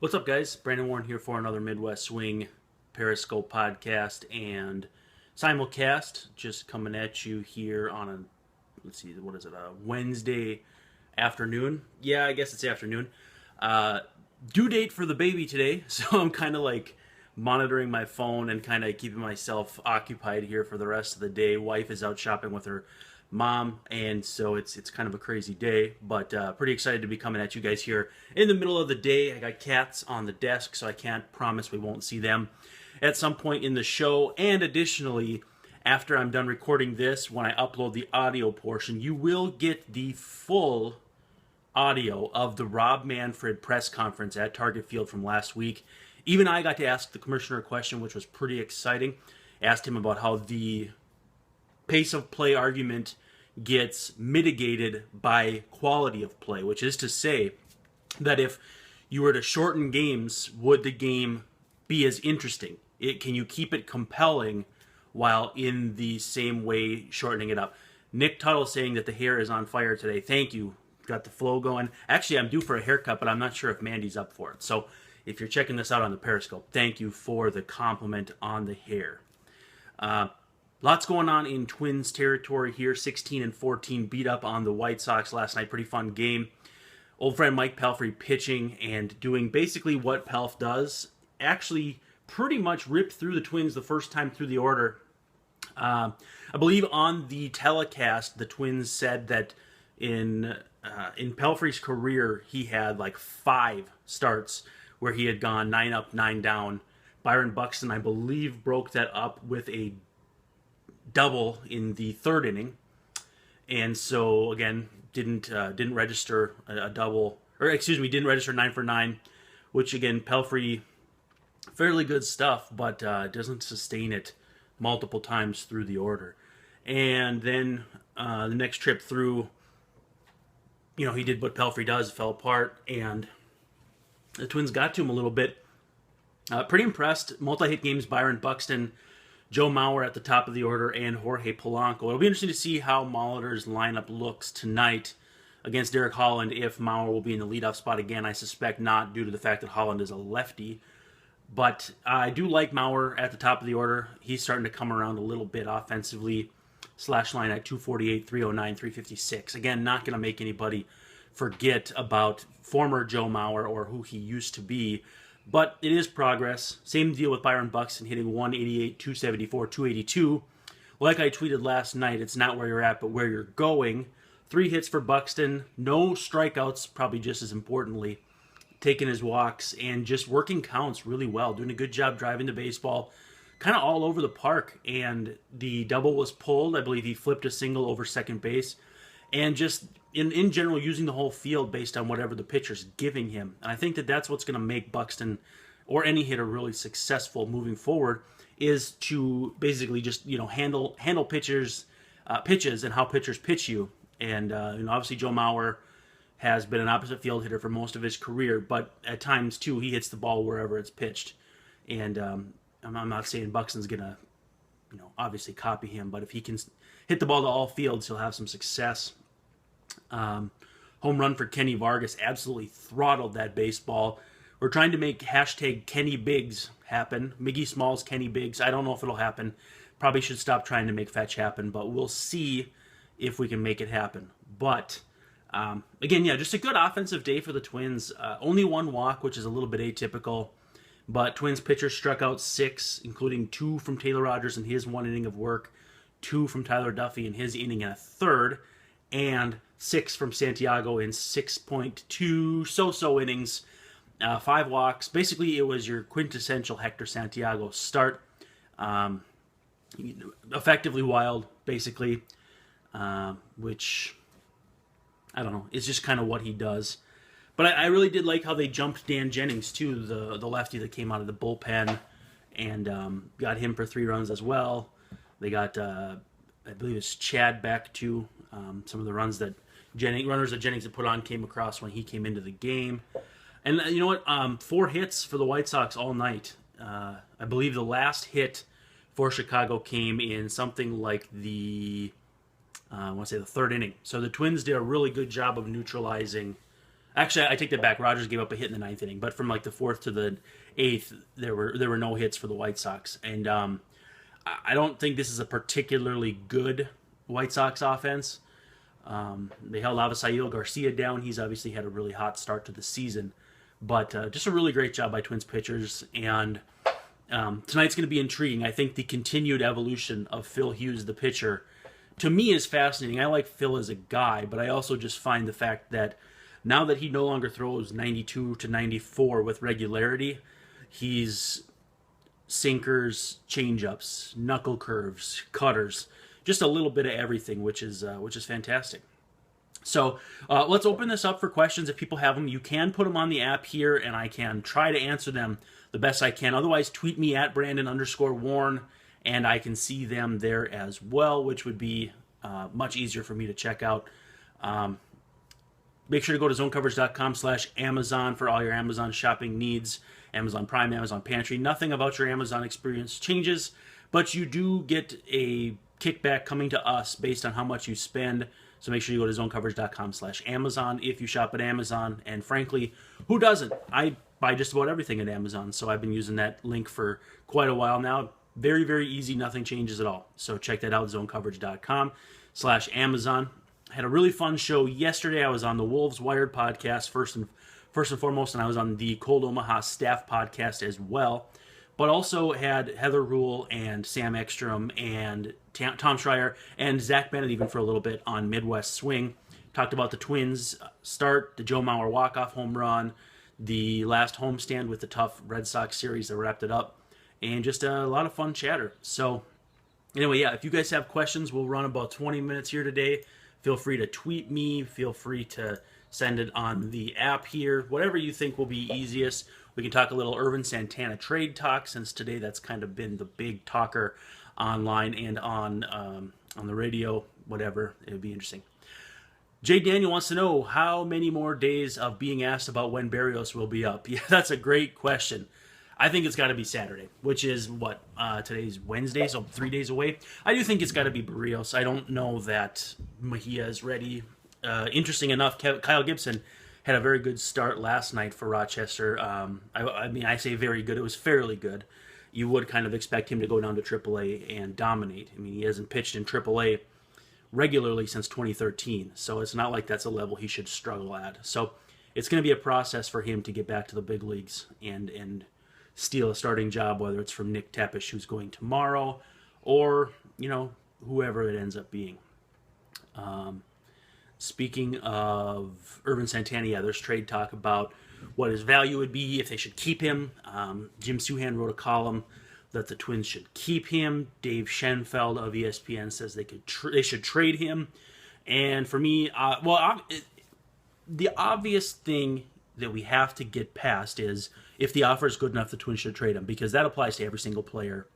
What's up, guys? Brandon Warren here for another Midwest Swing Periscope podcast and Simulcast. Just coming at you here on a, let's see, what is it, a Wednesday afternoon? Yeah, I guess it's afternoon. Uh, Due date for the baby today, so I'm kind of like monitoring my phone and kind of keeping myself occupied here for the rest of the day. Wife is out shopping with her mom, and so it's kind of a crazy day, but pretty excited to be coming at you guys here in the middle of the day. I got cats on the desk, so I can't promise we won't see them at some point in the show. And additionally, after I'm done recording this, when I upload the audio portion, you will get the full audio of the Rob Manfred press conference at Target Field from last week. Even I got to ask the commissioner a question, which was pretty exciting. Asked him about how the pace of play argument gets mitigated by quality of play, which is to say that if you were to shorten games, would the game be as interesting? Can you keep it compelling while in the same way shortening it up? Nick Tuttle saying that the hair is on fire today. Thank you. Got the flow going. Actually, I'm due for a haircut, but I'm not sure if Mandy's up for it. So if you're checking this out on the Periscope, thank you for the compliment on the hair. Lots going on in Twins territory here. 16 and 14 beat up on the White Sox last night. Pretty fun game. Old friend Mike Pelfrey pitching and doing basically what Pelf does. Actually, pretty much ripped through the Twins the first time through the order. I believe on the telecast, the Twins said that in Pelfrey's career, he had like 5 starts where he had gone 9 up, 9 down. Byron Buxton, I believe, broke that up with a double in the 3rd inning, and so again didn't register a double, or excuse me, didn't register 9 for 9, which again Pelfrey, fairly good stuff, but doesn't sustain it multiple times through the order. And then the next trip through, he did what Pelfrey does, fell apart, and the Twins got to him a little bit. Pretty impressed. Multi-hit games, Byron Buxton, Joe Mauer at the top of the order, and Jorge Polanco. It'll be interesting to see how Molitor's lineup looks tonight against Derek Holland, if Mauer will be in the leadoff spot again. I suspect not, due to the fact that Holland is a lefty. But I do like Mauer at the top of the order. He's starting to come around a little bit offensively. Slash line at 248, 309, 356. Again, not going to make anybody forget about former Joe Mauer or who he used to be. But it is progress. Same deal with Byron Buxton hitting 188, 274, 282. Like I tweeted last night, it's not where you're at, but where you're going. 3 hits for Buxton, no strikeouts, probably just as importantly. Taking his walks and just working counts really well. Doing a good job driving the baseball kind of all over the park. And the double was pulled. I believe he flipped a single over second base. And just in general, using the whole field based on whatever the pitcher's giving him. And I think that that's what's going to make Buxton or any hitter really successful moving forward, is to basically just handle pitches and how pitchers pitch you. And obviously Joe Mauer has been an opposite field hitter for most of his career, but at times too he hits the ball wherever it's pitched. And I'm not saying Buxton's going to obviously copy him, but if he can hit the ball to all fields, he'll have some success. Home run for Kenny Vargas, absolutely throttled that baseball. We're trying to make hashtag Kenny Biggs happen. Miggy Smalls, Kenny Biggs. I don't know if it'll happen. Probably should stop trying to make fetch happen, but we'll see if we can make it happen. But again, just a good offensive day for the Twins. Only 1 walk, which is a little bit atypical. But Twins pitchers struck out 6, including 2 from Taylor Rogers in his 1 inning of work, 2 from Tyler Duffy in his inning and a third, and 6 from Santiago in 6.2 so-so innings, 5 walks. Basically, it was your quintessential Hector Santiago start. Effectively wild, basically, which, I don't know, it's just kind of what he does. But I really did like how they jumped Dan Jennings, too, the lefty that came out of the bullpen, and got him for 3 runs as well. They got, I believe it's Chad back, too. Some of the runners that Jennings had put on came across when he came into the game. And you know what? 4 hits for the White Sox all night. I believe the last hit for Chicago came in something like the 3rd inning. So the Twins did a really good job of neutralizing. Actually, I take that back. Rogers gave up a hit in the ninth inning, but from like the fourth to the eighth, there were no hits for the White Sox, and I don't think this is a particularly good White Sox offense. They held Avisaíl Garcia down. He's obviously had a really hot start to the season, but just a really great job by Twins pitchers. And tonight's going to be intriguing. I think the continued evolution of Phil Hughes, the pitcher, to me is fascinating. I like Phil as a guy, but I also just find the fact that now that he no longer throws 92 to 94 with regularity, he's sinkers, changeups, knuckle curves, cutters, just a little bit of everything, which is fantastic. So let's open this up for questions. If people have them, you can put them on the app here, and I can try to answer them the best I can. Otherwise, tweet me at Brandon_Warren, and I can see them there as well, which would be much easier for me to check out. Make sure to go to zonecoverage.com/Amazon for all your Amazon shopping needs. Amazon Prime, Amazon Pantry. Nothing about your Amazon experience changes, but you do get a kickback coming to us based on how much you spend. So make sure you go to zonecoverage.com/Amazon if you shop at Amazon. And frankly, who doesn't? I buy just about everything at Amazon, so I've been using that link for quite a while now. Very, very easy. Nothing changes at all. So check that out, zonecoverage.com/Amazon. I had a really fun show yesterday. I was on the Wolves Wired podcast first and foremost, and I was on the Cold Omaha staff podcast as well. But also had Heather Rule and Sam Ekstrom and Tom Schreier and Zach Bennett even for a little bit on Midwest Swing. Talked about the Twins start, the Joe Mauer walk-off home run, the last homestand with the tough Red Sox series that wrapped it up, and just a lot of fun chatter. So anyway, yeah, if you guys have questions, we'll run about 20 minutes here today. Feel free to tweet me. Feel free to send it on the app here. Whatever you think will be easiest. We can talk a little Ervin Santana trade talk, since today that's kind of been the big talker online and on the radio, whatever. It would be interesting. Jay Daniel wants to know how many more days of being asked about when Berrios will be up. Yeah, that's a great question. I think it's got to be Saturday, which is what, today's Wednesday, so 3 days away. I do think it's got to be Berrios. I don't know that Mejia is ready. Interesting enough, Kyle Gibson had a very good start last night for Rochester. I mean, I say very good. It was fairly good. You would kind of expect him to go down to AAA and dominate. I mean, he hasn't pitched in AAA regularly since 2013, so it's not like that's a level he should struggle at. So it's going to be a process for him to get back to the big leagues and steal a starting job, whether it's from Nick Tepish, who's going tomorrow, or, whoever it ends up being. Speaking of Ervin Santana, yeah, there's trade talk about what his value would be if they should keep him. Jim Suhan wrote a column that the Twins should keep him. Dave Schenfeld of ESPN says they should trade him. And for me, the obvious thing that we have to get past is if the offer is good enough, the Twins should trade him, because that applies to every single player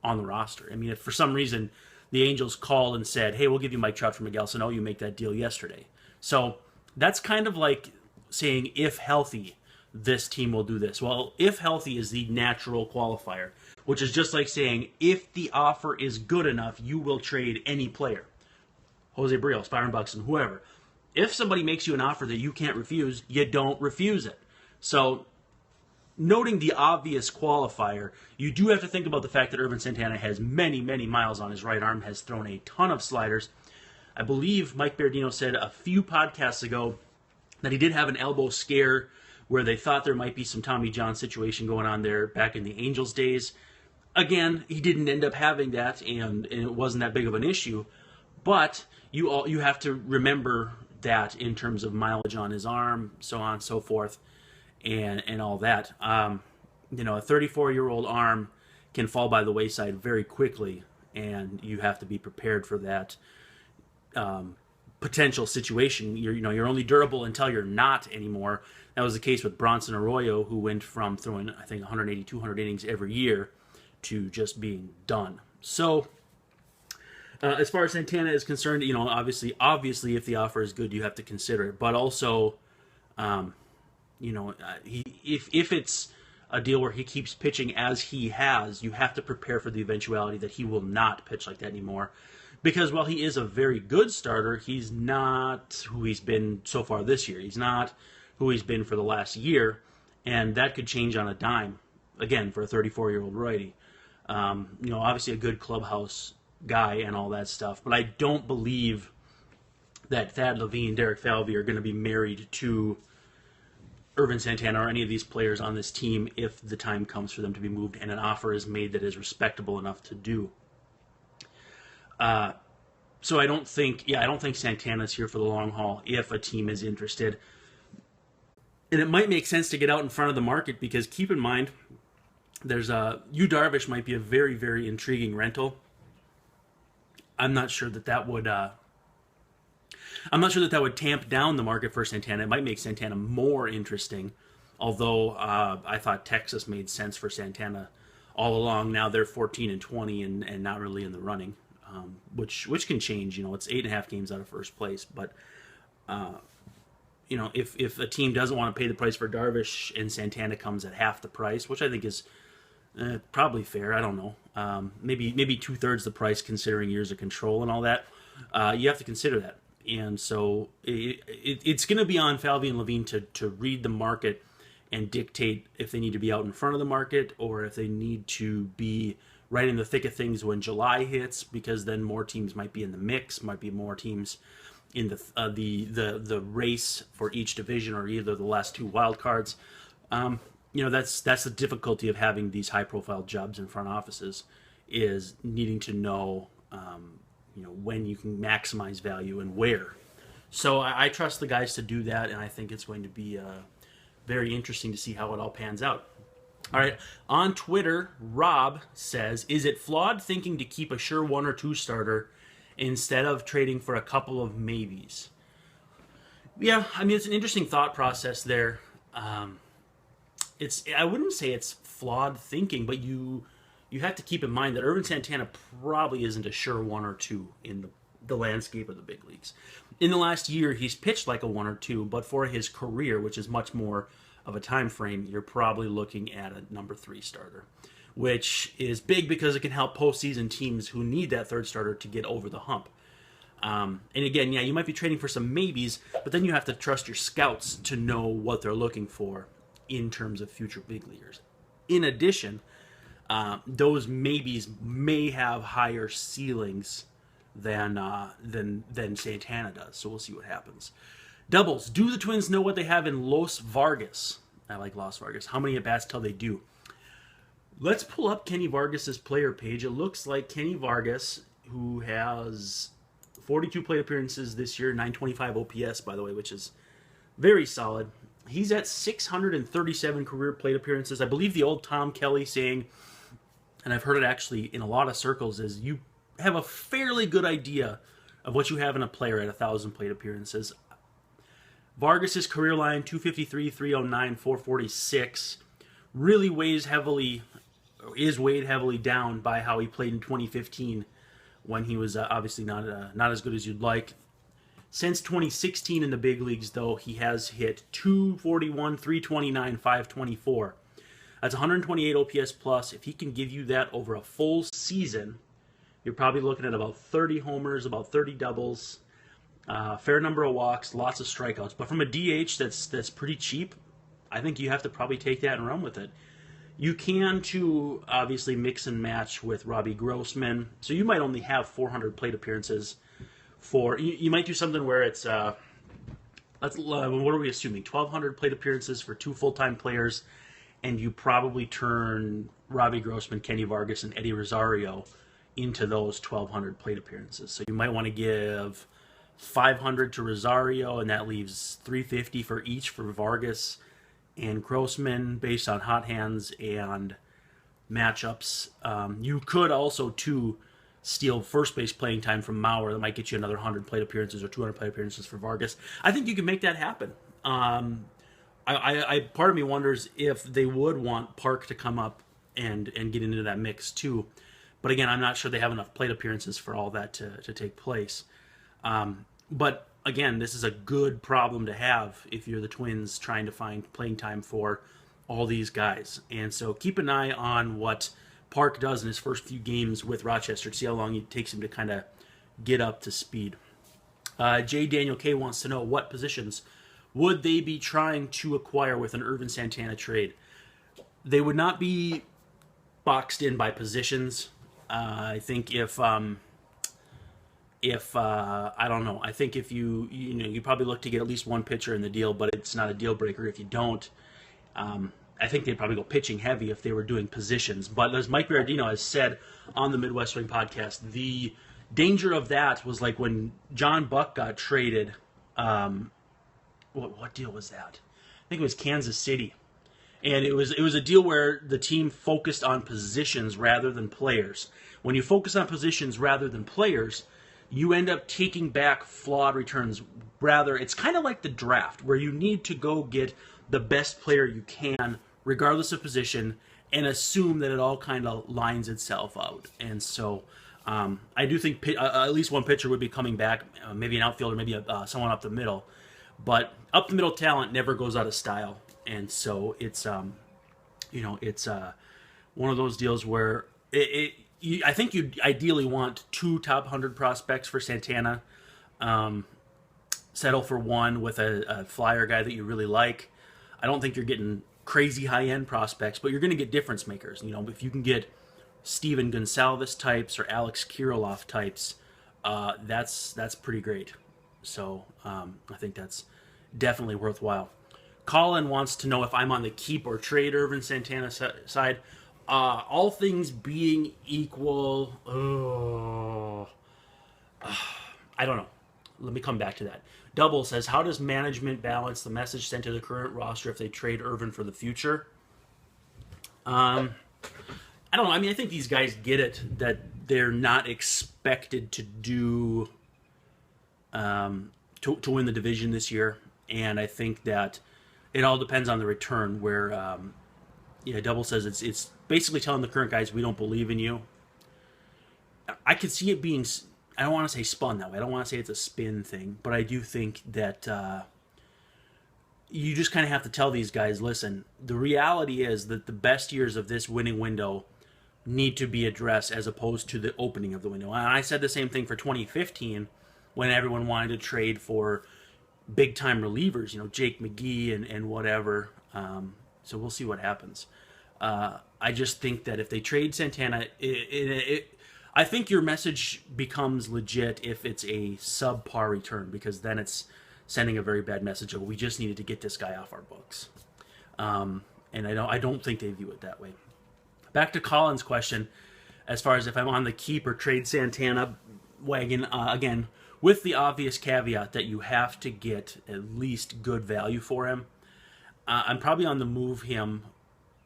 on the roster. I mean, if for some reason the Angels called and said, hey, we'll give you Mike Trout for Miguel Sano, you make that deal yesterday. So that's kind of like saying, if healthy, this team will do this. Well, if healthy is the natural qualifier, which is just like saying, if the offer is good enough, you will trade any player. Jose Barrios, Byron Buxton, whoever. If somebody makes you an offer that you can't refuse, you don't refuse it. So, noting the obvious qualifier, you do have to think about the fact that Ervin Santana has many, many miles on his right arm, has thrown a ton of sliders. I believe Mike Berardino said a few podcasts ago that he did have an elbow scare where they thought there might be some Tommy John situation going on there back in the Angels days. Again, he didn't end up having that, and it wasn't that big of an issue. But you have to remember that in terms of mileage on his arm, so on and so forth, and all that. A 34-year-old arm can fall by the wayside very quickly, and you have to be prepared for that potential situation. You're only durable until you're not anymore. That was the case with Bronson Arroyo, who went from throwing, I think, 180, 200 innings every year to just being done. So, as far as Santana is concerned, obviously, if the offer is good, you have to consider it. But also, if it's a deal where he keeps pitching as he has, you have to prepare for the eventuality that he will not pitch like that anymore. Because while he is a very good starter, he's not who he's been so far this year. He's not who he's been for the last year, and that could change on a dime, again, for a 34-year-old righty. Obviously a good clubhouse guy and all that stuff, but I don't believe that Thad Levine, Derek Falvey are going to be married to Ervin Santana or any of these players on this team if the time comes for them to be moved and an offer is made that is respectable enough to do. So I don't think Santana's here for the long haul if a team is interested. And it might make sense to get out in front of the market because keep in mind, there's Yu Darvish might be a very, very intriguing rental. I'm not sure that would tamp down the market for Santana. It might make Santana more interesting, although I thought Texas made sense for Santana all along. Now they're 14-20 and not really in the running, which can change. It's 8.5 games out of first place, but if a team doesn't want to pay the price for Darvish and Santana comes at half the price, which I think is probably fair. I don't know. Maybe 2/3 the price considering years of control and all that. You have to consider that. And so it's going to be on Falvey and Levine to read the market and dictate if they need to be out in front of the market or if they need to be right in the thick of things when July hits, because then more teams might be in the mix, might be more teams in the race for each division or either the last two wild cards. That's the difficulty of having these high-profile jobs in front offices, is needing to know, when you can maximize value and where. So I trust the guys to do that, and I think it's going to be very interesting to see how it all pans out. All right, on Twitter, Rob says, is it flawed thinking to keep a sure 1 or 2 starter instead of trading for a couple of maybes? Yeah, it's an interesting thought process there. I wouldn't say it's flawed thinking, but you have to keep in mind that Ervin Santana probably isn't a sure 1 or 2 in the landscape of the big leagues. In the last year, he's pitched like a 1 or 2, but for his career, which is much more of a time frame, you're probably looking at a number 3 starter, which is big because it can help postseason teams who need that third starter to get over the hump. And again, you might be trading for some maybes, but then you have to trust your scouts to know what they're looking for in terms of future big leaguers. In addition, those maybes may have higher ceilings than Santana does. So we'll see what happens. Doubles. Do the Twins know what they have in Los Vargas? I like Los Vargas. How many at-bats till they do? Let's pull up Kenny Vargas's player page. It looks like Kenny Vargas, who has 42 plate appearances this year, 925 OPS, by the way, which is very solid. He's at 637 career plate appearances. I believe the old Tom Kelly saying, and I've heard it actually in a lot of circles, is you have a fairly good idea of what you have in a player at 1,000 plate appearances. Vargas's career line, 253, 309, 446, really is weighed heavily down by how he played in 2015 when he was obviously not as good as you'd like. Since 2016 in the big leagues, though, he has hit 241, 329, 524. That's 128 OPS plus. If he can give you that over a full season, you're probably looking at about 30 homers, about 30 doubles, fair number of walks, lots of strikeouts. But from a DH that's pretty cheap, I think you have to probably take that and run with it. You can, too, obviously mix and match with Robbie Grossman. So you might only have 400 plate appearances. You might do something where it's, what are we assuming? 1,200 plate appearances for 2 full-time players, and you probably turn Robbie Grossman, Kenny Vargas, and Eddie Rosario into those 1,200 plate appearances. So you might want to give 500 to Rosario, and that leaves 350 for each for Vargas and Grossman based on hot hands and matchups. You could also, too, steal first base playing time from Mauer. That might get you another 100 plate appearances or 200 plate appearances for Vargas. I think you can make that happen. Part of me wonders if they would want Park to come up and get into that mix too. But again, I'm not sure they have enough plate appearances for all that to take place. But again, this is a good problem to have if you're the Twins trying to find playing time for all these guys. And so keep an eye on what Park does in his first few games with Rochester to see how long it takes him to kind of get up to speed. J. Daniel K. wants to know what positions would they be trying to acquire with an Ervin Santana trade? They would not be boxed in by positions. I think if I don't know, I think if you probably look to get at least one pitcher in the deal, but it's not a deal breaker if you don't. I think they'd probably go pitching heavy if they were doing positions. But as Mike Berardino has said on the Midwest Swing podcast, the danger of that was like when John Buck got traded. What deal was that? I think it was Kansas City. And it was a deal where the team focused on positions rather than players. When you focus on positions rather than players, you end up taking back flawed returns. Rather, it's kind of like the draft, where you need to go get the best player you can, regardless of position, and assume that it all kind of lines itself out. And so I do think at least one pitcher would be coming back, maybe an outfielder, maybe someone up the middle. But up the middle talent never goes out of style. And so it's one of those deals where I think you ideally want 2 top 100 prospects for Santana. Settle for one with a flyer guy that you really like. I don't think you're getting crazy high-end prospects, but you're going to get difference makers. If you can get Steven Gonsalves types or Alex Kirilloff types, that's pretty great. So I think that's definitely worthwhile. Colin wants to know if I'm on the keep or trade Ervin Santana side. All things being equal, I don't know. Let me come back to that. Double says, how does management balance the message sent to the current roster if they trade Ervin for the future? I don't know. I mean, I think these guys get it that they're not expected to do to win the division this year, and I think that it all depends on the return. Where Double says it's basically telling the current guys we don't believe in you. I could see it being. I don't want to say spun that way. I don't want to say it's a spin thing, but I do think that you just kind of have to tell these guys, listen, the reality is that the best years of this winning window need to be addressed as opposed to the opening of the window. And I said the same thing for 2015 when everyone wanted to trade for big-time relievers, Jake McGee and whatever. So we'll see what happens. I just think that if they trade Santana, I think your message becomes legit if it's a subpar return, because then it's sending a very bad message of we just needed to get this guy off our books. And I don't think they view it that way. Back to Colin's question, as far as if I'm on the keep or trade Santana wagon, again, with the obvious caveat that you have to get at least good value for him. I'm probably on the move him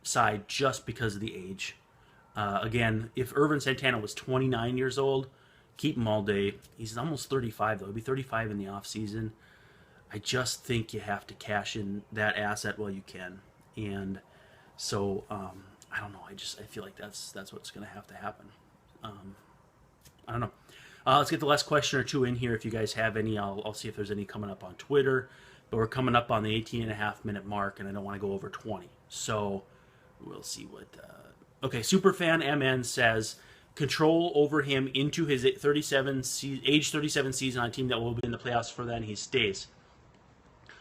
side just because of the age. Again, if Ervin Santana was 29 years old, keep him all day. He's almost 35, though. He'll be 35 in the offseason. I just think you have to cash in that asset while you can. And so, I don't know. I feel like that's what's going to have to happen. I don't know. Let's get the last question or two in here. If you guys have any, I'll see if there's any coming up on Twitter. But we're coming up on the 18.5-minute mark, and I don't want to go over 20. So we'll see what... Okay, Superfan MN says, control over him into his age 37 season on a team that will be in the playoffs for then he stays.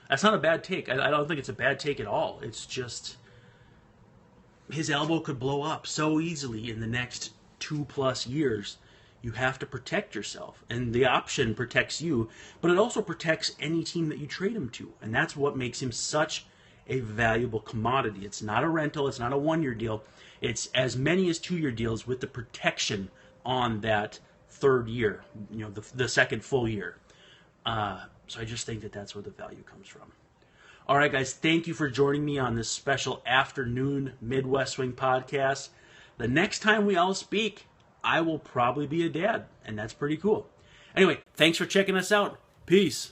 That's not a bad take. I don't think it's a bad take at all. It's just his elbow could blow up so easily in the next 2+ years. You have to protect yourself, and the option protects you, but it also protects any team that you trade him to, and that's what makes him such a valuable commodity. It's not a rental. It's not a 1-year deal. It's as many as 2-year deals with the protection on that 3rd year, the second full year. So I just think that that's where the value comes from. All right, guys, thank you for joining me on this special afternoon Midwest Swing podcast. The next time we all speak, I will probably be a dad, and that's pretty cool. Anyway, thanks for checking us out. Peace.